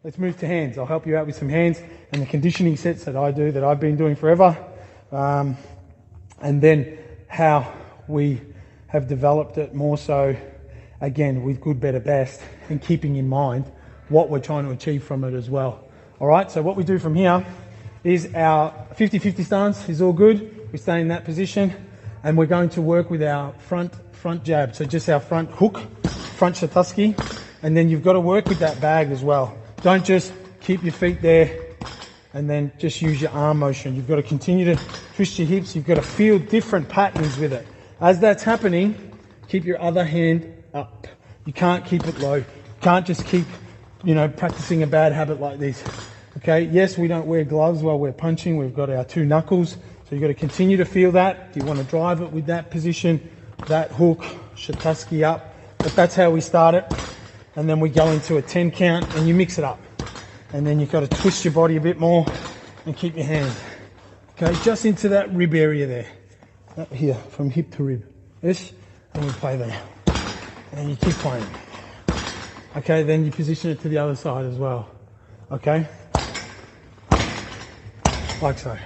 let's move to hands. I'll help you out with some hands and the conditioning sets that I do, that I've been doing forever. And then how we have developed it more so, again, with good, better, best, and keeping in mind what we're trying to achieve from it as well. All right, so what we do from here is our 50-50 stance is all good. We stay in that position, and we're going to work with our front jab. So just our front hook, front shataski, and then you've got to work with that bag as well. Don't just keep your feet there and then just use your arm motion. You've got to continue to twist your hips. You've got to feel different patterns with it. As that's happening, keep your other hand up. You can't keep it low. You can't just keep, practicing a bad habit like this. Okay, yes, we don't wear gloves while we're punching. We've got our 2 knuckles. So you've got to continue to feel that. You want to drive it with that position, that hook, shataski up. But that's how we start it. And then we go into a 10 count and you mix it up. And then you've got to twist your body a bit more and keep your hand. Okay, just into that rib area there. Up here, from hip to rib. Yes, and we play there. And you keep playing. Okay, then you position it to the other side as well. Okay? Like so.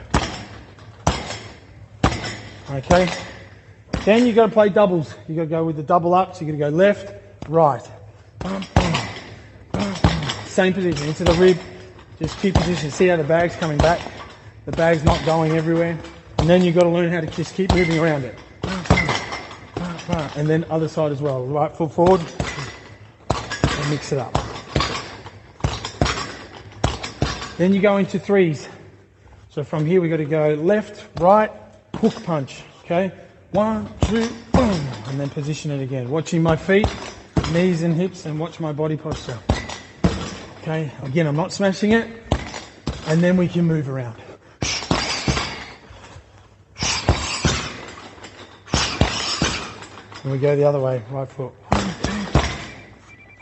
Okay? Then you've got to play doubles. You've got to go with the double ups. You've got to go left, right. Same position, into the rib. Just keep position. See how the bag's coming back? The bag's not going everywhere. And then you've got to learn how to just keep moving around it. And then other side as well. Right foot forward. And mix it up. Then you go into 3s. So from here we've got to go left, right, hook punch. Okay? 1, 2, boom. And then position it again. Watching my feet, knees and hips, and watch my body posture. Okay? Again, I'm not smashing it. And then we can move around. And we go the other way, right foot.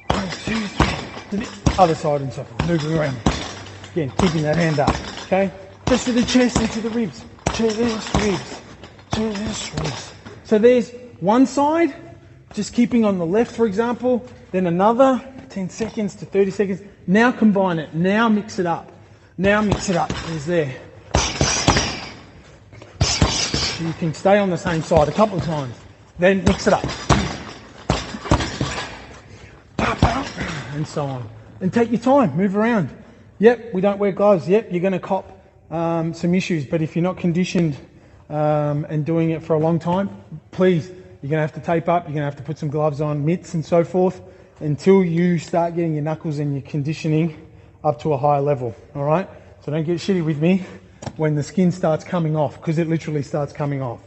1, 2, 3. Other side and so forth. Moving around. Again, keeping that hand up. Okay? Just to the chest and to the ribs. Chest, ribs. Chest, ribs. So there's one side, just keeping on the left, for example. Then another, 10 seconds to 30 seconds. Now combine it. Now mix it up. Now mix it up. There's there. You can stay on the same side a couple of times. Then mix it up. And so on. And take your time. Move around. Yep, we don't wear gloves. Yep, you're going to cop some issues. But if you're not conditioned and doing it for a long time, please, you're going to have to tape up. You're going to have to put some gloves on, mitts and so forth, until you start getting your knuckles and your conditioning up to a higher level. All right? So don't get shitty with me when the skin starts coming off, because it literally starts coming off.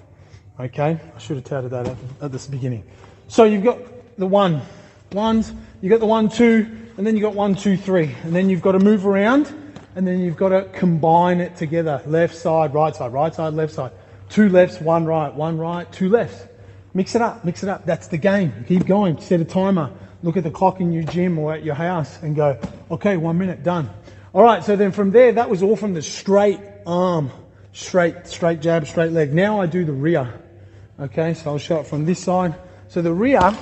Okay, I should have touted that at the beginning. So you've got the ones, you've got the 1, 2, and then you've got 1, 2, 3. And then you've got to move around, and then you've got to combine it together. Left side, left side. 2 lefts, 1 right, 2 lefts. Mix it up. That's the game. Keep going. Set a timer. Look at the clock in your gym or at your house and go, okay, 1 minute, done. All right, so then from there, that was all from the straight arm. Straight jab, straight leg. Now I do the rear. Okay, so I'll show it from this side. So the rear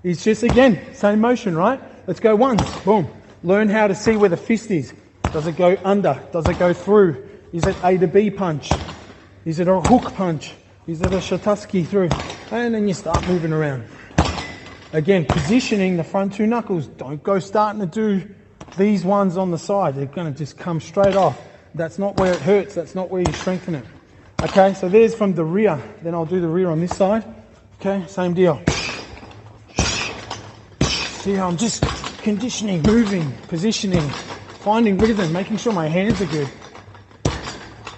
is just, again, same motion, right? Let's go once, boom. Learn how to see where the fist is. Does it go under? Does it go through? Is it A to B punch? Is it a hook punch? Is it a shataski through? And then you start moving around. Again, positioning the front 2 knuckles. Don't go starting to do these ones on the side. They're going to just come straight off. That's not where it hurts. That's not where you strengthen it. Okay, so there's from the rear. Then I'll do the rear on this side. Okay, same deal. See how I'm just conditioning, moving, positioning, finding rhythm, making sure my hands are good.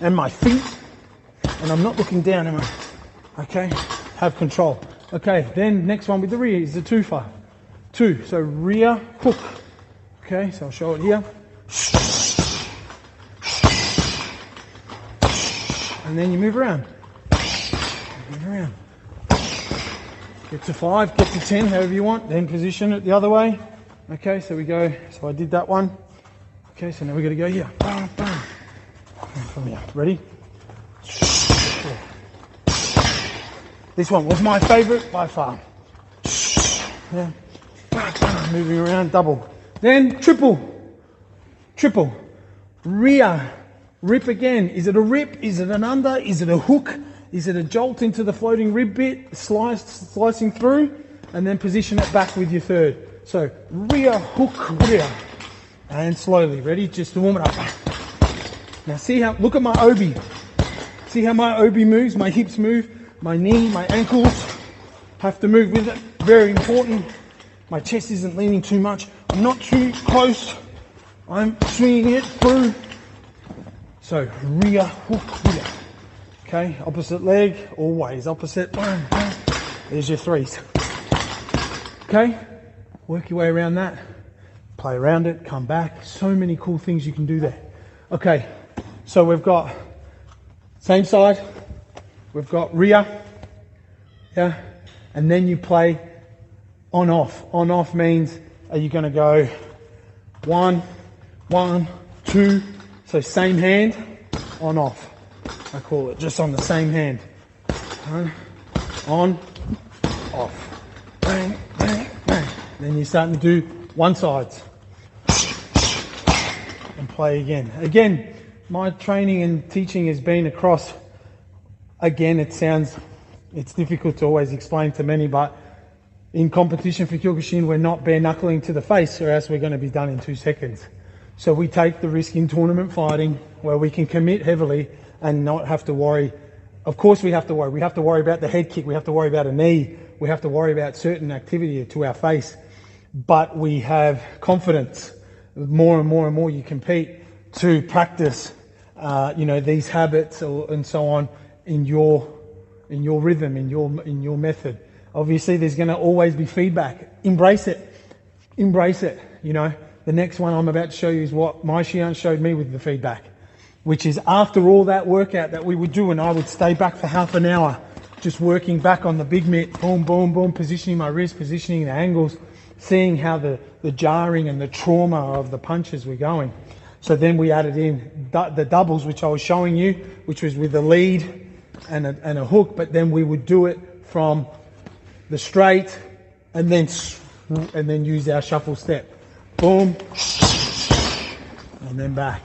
And my feet. And I'm not looking down, am I? Okay, have control. Okay, then next one with the rear is the 2-5. 2, so rear hook. Okay, so I'll show it here. And then you move around. Get to 5, get to 10, however you want. Then position it the other way. Okay, so we go. So I did that one. Okay, so now we're going to go here. Bam, bam. From here. Ready? This one was my favourite by far. Yeah. Moving around, double. Then triple. triple, rear, rip again. Is it a rip? Is it an under? Is it a hook? Is it a jolt into the floating rib bit, slicing through, and then position it back with your third. So rear, hook, rear, and slowly. Ready? Just to warm it up. Now see how, look at my obi. See how my obi moves, my hips move, my knee, my ankles have to move with it. Very important. My chest isn't leaning too much. I'm not too close. I'm swinging it through. So rear, hook, rear. Okay, opposite leg, always opposite. There's your threes. Okay, work your way around that. Play around it, come back. So many cool things you can do there. Okay, so we've got same side. We've got rear. Yeah, and then you play on off. On off means, are you going to go 1, 1, 2? So same hand, on off. I call it just on the same hand. On, off. Bang, bang, bang. Then you're starting to do one sides. And play again. Again, my training and teaching has been across, again, it's difficult to always explain to many, but in competition for Kyokushin, we're not bare knuckling to the face, or else we're going to be done in 2 seconds. So we take the risk in tournament fighting where we can commit heavily and not have to worry. Of course we have to worry. We have to worry about the head kick. We have to worry about a knee. We have to worry about certain activity to our face. But we have confidence. More and more and more you compete to practice, these habits and so on in your rhythm, in your method. Obviously there's going to always be feedback. Embrace it. Embrace it. The next one I'm about to show you is what my Shihan showed me with the feedback, which is after all that workout that we would do, and I would stay back for half an hour, just working back on the big mitt, boom, boom, boom, positioning my wrist, positioning the angles, seeing how the jarring and the trauma of the punches were going. So then we added in the doubles, which I was showing you, which was with a lead and a hook, but then we would do it from the straight and then use our shuffle step. Boom, and then back.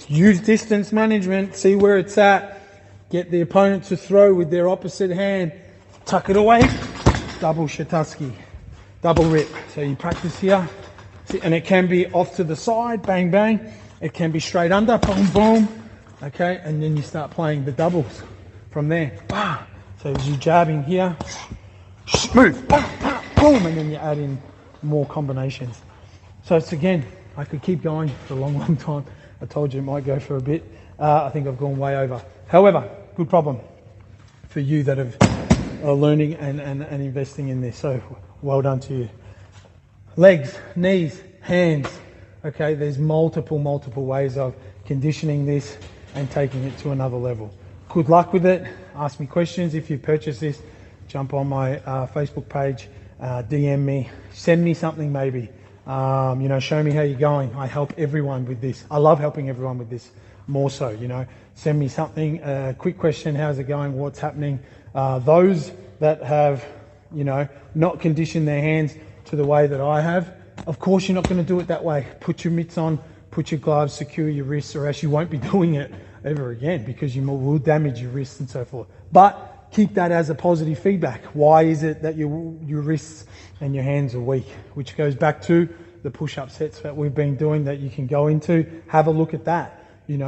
Use distance management, see where it's at, get the opponent to throw with their opposite hand, tuck it away, double shitasuki, double rip. So you practice here, and it can be off to the side, bang, bang. It can be straight under, boom, boom. Okay, and then you start playing the doubles from there. So as you jabbing here, move, boom, and then you add in more combinations. So it's again, I could keep going for a long, long time. I told you it might go for a bit. I think I've gone way over. However, good problem for you that are learning and investing in this. So well done to you. Legs, knees, hands. Okay, there's multiple ways of conditioning this and taking it to another level. Good luck with it. Ask me questions. If you purchase this, jump on my Facebook page, DM me, send me something maybe. Show me how you're going. I help everyone with this. I love helping everyone with this more so, Send me something, a quick question, how's it going, what's happening. Those that have, not conditioned their hands to the way that I have, of course you're not going to do it that way. Put your mitts on, put your gloves, secure your wrists, or else you won't be doing it ever again because you will damage your wrists and so forth. But keep that as a positive feedback. Why is it that your wrists and your hands are weak? Which goes back to the push-up sets that we've been doing that you can go into. Have a look at that.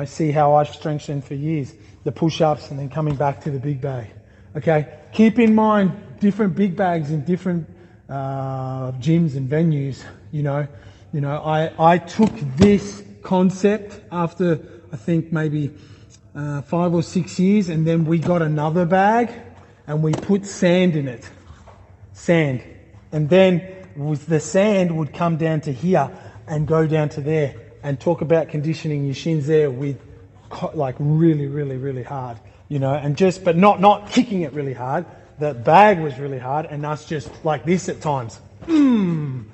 See how I've strengthened for years. The push-ups and then coming back to the big bag. Okay, keep in mind different big bags in different gyms and venues. I took this concept after I think maybe 5 or 6 years, and then we got another bag and we put sand in it. Sand. And then with the sand would come down to here and go down to there, and talk about conditioning your shins there with like really hard, but not kicking it really hard. The bag was really hard and us just like this at times. And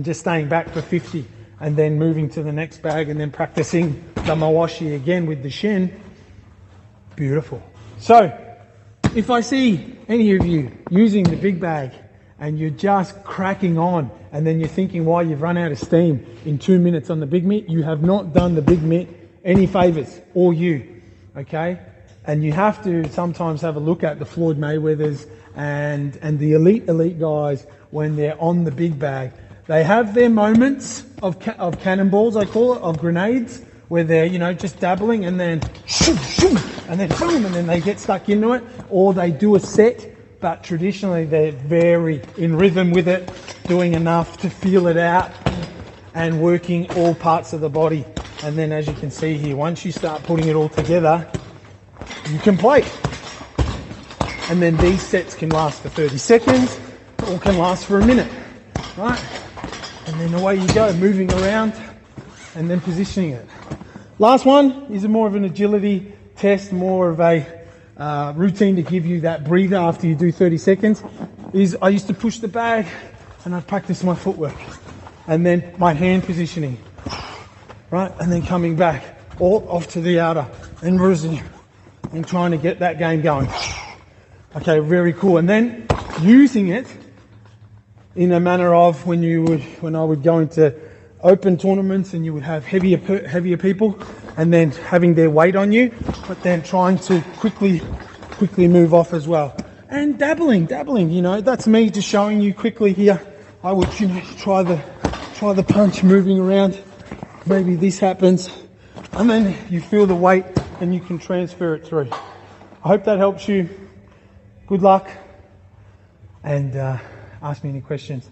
just staying back for 50 and then moving to the next bag and then practicing the mawashi again with the shin. Beautiful. So if I see any of you using the big bag and you're just cracking on, and then you're thinking why you've run out of steam in 2 minutes on the big mitt, you have not done the big mitt any favours, or you, okay? And you have to sometimes have a look at the Floyd Mayweathers and the elite guys when they're on the big bag. They have their moments of cannonballs, I call it, of grenades, where they're, you know, just dabbling and then shoo, shoo, and then boom, and then they get stuck into it, or they do a set, but traditionally they're very in rhythm with it, doing enough to feel it out and working all parts of the body. And then as you can see here, once you start putting it all together, you can play. And then these sets can last for 30 seconds or can last for a minute, right? And then away you go, moving around and then positioning it. Last one is more of an agility test, more of a routine to give you that breather after you do 30 seconds, is I used to push the bag and I'd practice my footwork. And then my hand positioning, right? And then coming back, all off to the outer and resume and trying to get that game going. Okay, very cool. And then using it in a manner of when I would go into open tournaments and you would have heavier people and then having their weight on you, but then trying to quickly move off as well. And dabbling, you know, that's me just showing you quickly here. I would, you know, try the punch moving around. Maybe this happens and then you feel the weight and you can transfer it through. I hope that helps you. Good luck and ask me any questions.